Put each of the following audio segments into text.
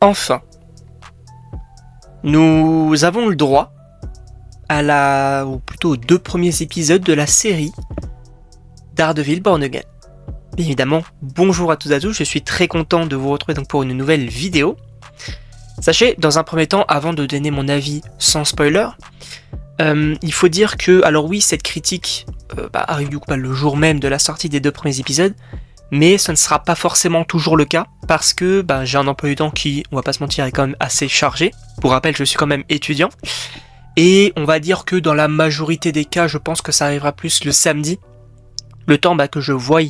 Enfin, nous avons le droit ou plutôt aux 2 premiers épisodes de la série Daredevil Born Again. Bien évidemment, bonjour à toutes et à tous, je suis très content de vous retrouver donc pour une nouvelle vidéo. Sachez, dans un premier temps, avant de donner mon avis sans spoiler, il faut dire que, alors oui, cette critique arrive du coup le jour même de la sortie des 2 premiers épisodes, mais ce ne sera pas forcément toujours le cas, parce que j'ai un emploi du temps qui, on va pas se mentir, est quand même assez chargé. Pour rappel, je suis quand même étudiant, et on va dire que dans la majorité des cas, je pense que ça arrivera plus le samedi, le temps que je voie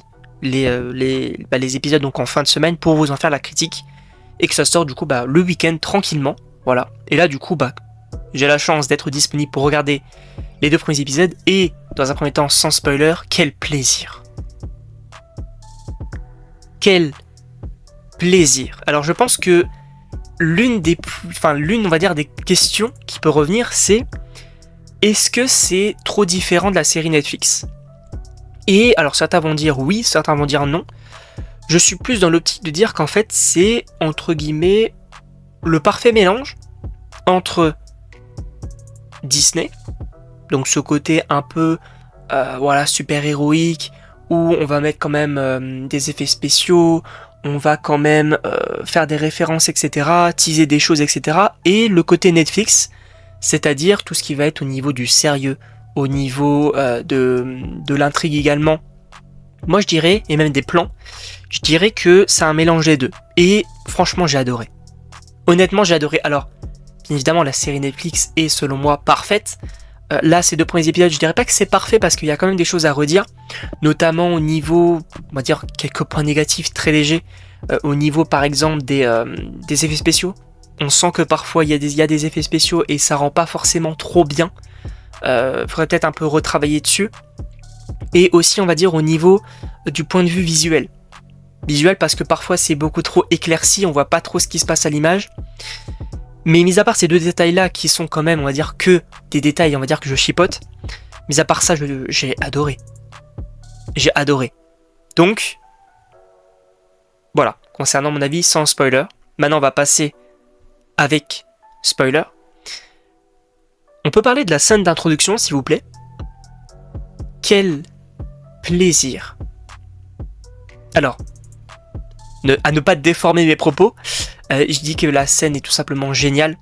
les épisodes donc en fin de semaine pour vous en faire la critique, et que ça sort du coup le week-end tranquillement, voilà. Et là du coup j'ai la chance d'être disponible pour regarder les 2 premiers épisodes, et dans un premier temps sans spoiler, quel plaisir. Quel plaisir. Alors je pense que l'une on va dire des questions qui peut revenir, c'est est-ce que c'est trop différent de la série Netflix ? Et alors certains vont dire oui, certains vont dire non. Je suis plus dans l'optique de dire qu'en fait c'est entre guillemets le parfait mélange entre Disney, donc ce côté un peu super héroïque, où on va mettre quand même des effets spéciaux, on va quand même faire des références, etc., teaser des choses, etc., et le côté Netflix, c'est-à-dire tout ce qui va être au niveau du sérieux, au niveau de l'intrigue également. Moi je dirais, et même des plans, je dirais que c'est un mélange des deux. Et franchement j'ai adoré. Honnêtement j'ai adoré. Alors, bien évidemment la série Netflix est selon moi parfaite. Là ces 2 premiers épisodes, je dirais pas que c'est parfait parce qu'il y a quand même des choses à redire. Notamment au niveau, on va dire quelques points négatifs très légers. Au niveau par exemple des effets spéciaux. On sent que parfois il y a des effets spéciaux et ça rend pas forcément trop bien. Faudrait peut-être un peu retravailler dessus. Et aussi on va dire au niveau du point de vue visuel parce que parfois c'est beaucoup trop éclairci, on voit pas trop ce qui se passe à l'image. Mais mis à part ces 2 détails là qui sont quand même on va dire que des détails, on va dire que je chipote, mis à part ça j'ai adoré. Donc voilà, concernant mon avis sans spoiler. Maintenant on va passer avec spoiler. On peut parler de la scène d'introduction, s'il vous plaît. Quel plaisir. Alors, à ne pas déformer mes propos, je dis que la scène est tout simplement géniale.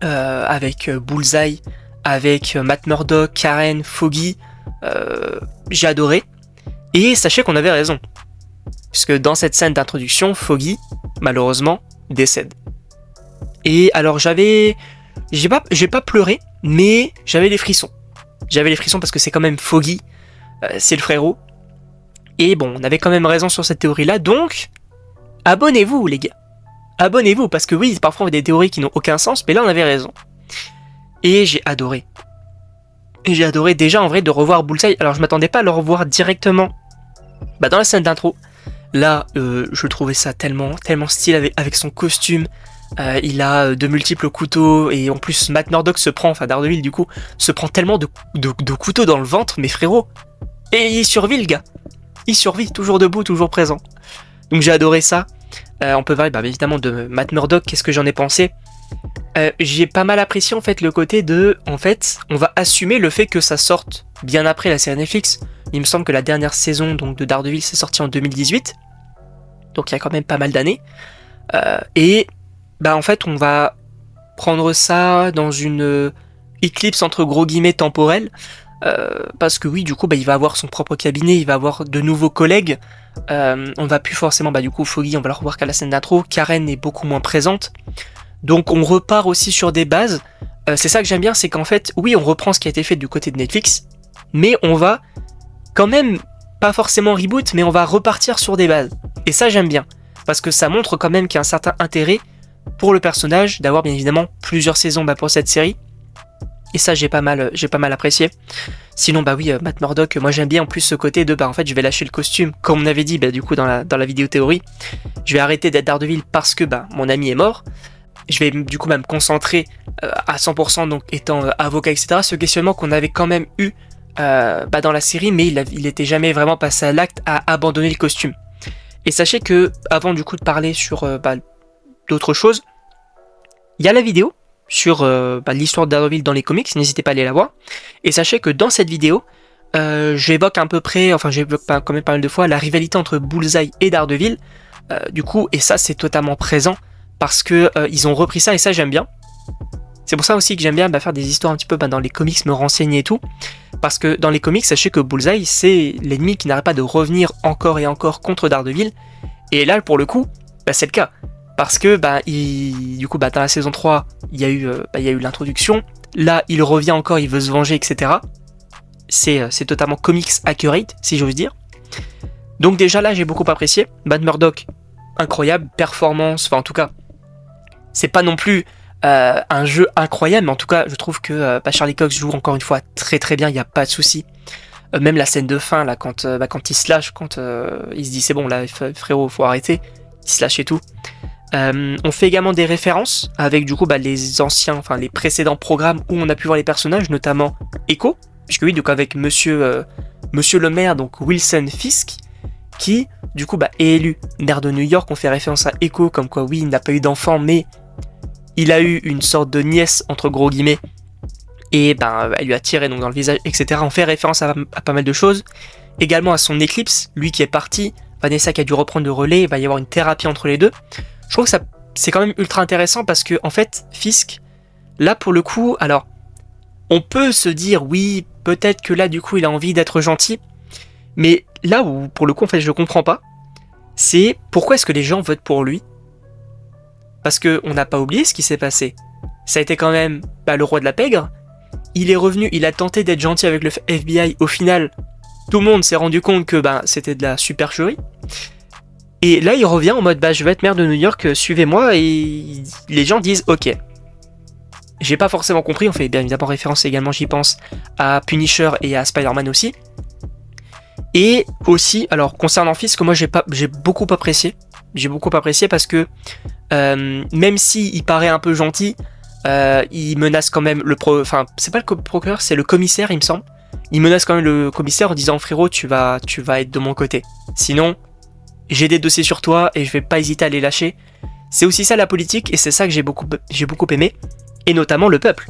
Avec Bullseye, avec Matt Murdock, Karen, Foggy. J'ai adoré. Et sachez qu'on avait raison. Puisque dans cette scène d'introduction, Foggy, malheureusement, décède. Et alors j'ai pas pleuré, mais j'avais les frissons. Parce que c'est quand même Foggy, c'est le frérot. Et bon, on avait quand même raison sur cette théorie-là, donc abonnez-vous les gars. Abonnez-vous, parce que oui, parfois on a des théories qui n'ont aucun sens, mais là on avait raison. Et j'ai adoré. Déjà en vrai de revoir Bullseye. Alors je m'attendais pas à le revoir directement dans la scène d'intro. Là, je trouvais ça tellement stylé avec son costume. Il a de multiples couteaux, et en plus Matt Murdock Daredevil du coup, se prend tellement de couteaux dans le ventre, mais frérot. Et il survit le gars. Il survit, toujours debout, toujours présent. Donc j'ai adoré ça. On peut parler évidemment de Matt Murdock, qu'est-ce que j'en ai pensé. J'ai pas mal apprécié en fait le côté de, en fait, on va assumer le fait que ça sorte bien après la série Netflix. Il me semble que la dernière saison donc de Daredevil c'est sorti en 2018. Donc il y a quand même pas mal d'années. Et en fait on va prendre ça dans une éclipse entre gros guillemets temporelle. Parce que oui, du coup, il va avoir son propre cabinet, il va avoir de nouveaux collègues. On va plus forcément, du coup, Foggy, on va le revoir qu'à la scène d'intro. Karen est beaucoup moins présente. Donc on repart aussi sur des bases. C'est ça que j'aime bien, c'est qu'en fait, oui, on reprend ce qui a été fait du côté de Netflix, mais on va quand même, pas forcément reboot, mais on va repartir sur des bases. Et ça, j'aime bien. Parce que ça montre quand même qu'il y a un certain intérêt pour le personnage d'avoir bien évidemment plusieurs saisons pour cette série. Et ça j'ai pas mal apprécié. Sinon oui, Matt Murdock, moi j'aime bien en plus ce côté de en fait je vais lâcher le costume, comme on avait dit du coup dans la vidéo théorie. Je vais arrêter d'être Daredevil parce que mon ami est mort. Je vais du coup me concentrer à 100% donc étant avocat, etc. Ce questionnement qu'on avait quand même eu dans la série, mais il était jamais vraiment passé à l'acte à abandonner le costume. Et sachez que avant du coup de parler sur d'autres choses, il y a la vidéo sur l'histoire de Daredevil dans les comics, n'hésitez pas à aller la voir. Et sachez que dans cette vidéo, j'évoque quand même pas mal de fois la rivalité entre Bullseye et Daredevil. Du coup, et ça c'est totalement présent parce que ils ont repris ça et ça j'aime bien. C'est pour ça aussi que j'aime bien faire des histoires un petit peu dans les comics, me renseigner et tout. Parce que dans les comics, sachez que Bullseye, c'est l'ennemi qui n'arrête pas de revenir encore et encore contre Daredevil. Et là, pour le coup, c'est le cas. Parce que dans la saison 3, il y a eu l'introduction. Là, il revient encore, il veut se venger, etc. C'est totalement comics accurate, si j'ose dire. Donc déjà là, j'ai beaucoup apprécié. Matt Murdock, incroyable, performance, en tout cas, c'est pas non plus un jeu incroyable, mais en tout cas, je trouve que Charlie Cox joue encore une fois très très bien, il n'y a pas de souci. Même la scène de fin, là, quand il se lâche, quand il se dit c'est bon, là, frérot, faut arrêter, il se lâche et tout. On fait également des références avec du coup les précédents programmes où on a pu voir les personnages, notamment Echo, puisque oui, donc avec Monsieur le maire, donc Wilson Fisk, qui du coup est élu maire de New York. On fait référence à Echo, comme quoi oui, il n'a pas eu d'enfant, mais il a eu une sorte de nièce, entre gros guillemets, et elle lui a tiré donc dans le visage, etc. On fait référence à pas mal de choses. Également à son éclipse, lui qui est parti, Vanessa qui a dû reprendre le relais, il va y avoir une thérapie entre les deux. Je trouve que c'est quand même ultra intéressant parce que, en fait, Fisk, là pour le coup, alors, on peut se dire, oui, peut-être que là du coup il a envie d'être gentil, mais là où pour le coup, en fait, je comprends pas, c'est pourquoi est-ce que les gens votent pour lui ? Parce qu'on n'a pas oublié ce qui s'est passé. Ça a été quand même le roi de la pègre. Il est revenu, il a tenté d'être gentil avec le FBI. Au final, tout le monde s'est rendu compte que c'était de la supercherie. Et là, il revient en mode je vais être maire de New York, suivez-moi. Et les gens disent ok. J'ai pas forcément compris. On fait bien évidemment référence également, j'y pense, à Punisher et à Spider-Man aussi. Et aussi, alors concernant Fisk, moi j'ai beaucoup apprécié. J'ai beaucoup apprécié parce que même si il paraît un peu gentil, il menace quand même c'est pas le procureur, c'est le commissaire, il me semble. Il menace quand même le commissaire en disant frérot, tu vas être de mon côté. Sinon, j'ai des dossiers sur toi et je vais pas hésiter à les lâcher. C'est aussi ça la politique et c'est ça que j'ai beaucoup aimé, et notamment le peuple.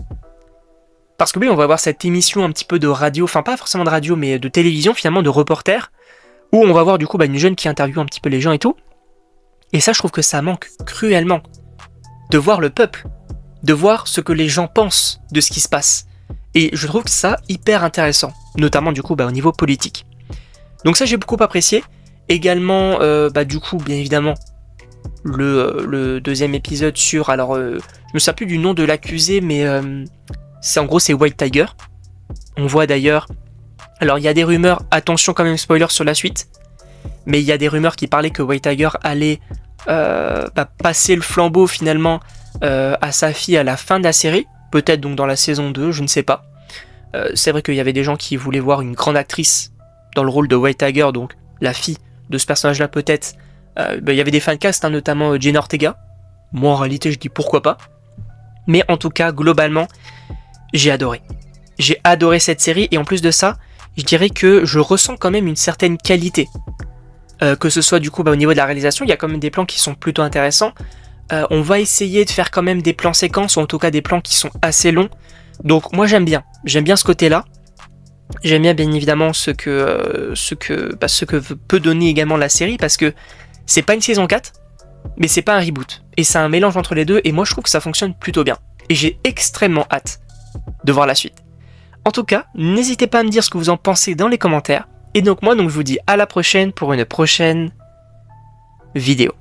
Parce que oui, on va avoir cette émission un petit peu de radio, pas forcément de radio, mais de télévision finalement, de reporter, où on va voir du coup une jeune qui interviewe un petit peu les gens et tout. Et ça, je trouve que ça manque cruellement. De voir le peuple, de voir ce que les gens pensent de ce qui se passe. Et je trouve que ça hyper intéressant, notamment du coup au niveau politique. Donc ça, j'ai beaucoup apprécié. Également, du coup, bien évidemment, le deuxième épisode sur... Alors, je me souviens plus du nom de l'accusé, mais c'est White Tiger. On voit d'ailleurs... Alors, il y a des rumeurs, attention quand même, spoiler sur la suite, mais il y a des rumeurs qui parlaient que White Tiger allait passer le flambeau finalement à sa fille à la fin de la série, peut-être donc dans la saison 2, je ne sais pas. C'est vrai qu'il y avait des gens qui voulaient voir une grande actrice dans le rôle de White Tiger, donc la fille de ce personnage-là peut-être. Il y avait des fancasts, notamment Jenna Ortega. Moi en réalité je dis pourquoi pas. Mais en tout cas, globalement, j'ai adoré. J'ai adoré cette série, et en plus de ça, je dirais que je ressens quand même une certaine qualité. Que ce soit du coup au niveau de la réalisation, il y a quand même des plans qui sont plutôt intéressants. On va essayer de faire quand même des plans séquences, ou en tout cas des plans qui sont assez longs. Donc moi j'aime bien ce côté-là. J'aime bien évidemment ce que peut donner également la série, parce que c'est pas une saison 4, mais c'est pas un reboot. Et c'est un mélange entre les deux, et moi je trouve que ça fonctionne plutôt bien. Et j'ai extrêmement hâte de voir la suite. En tout cas, n'hésitez pas à me dire ce que vous en pensez dans les commentaires. Et donc moi je vous dis à la prochaine pour une prochaine vidéo.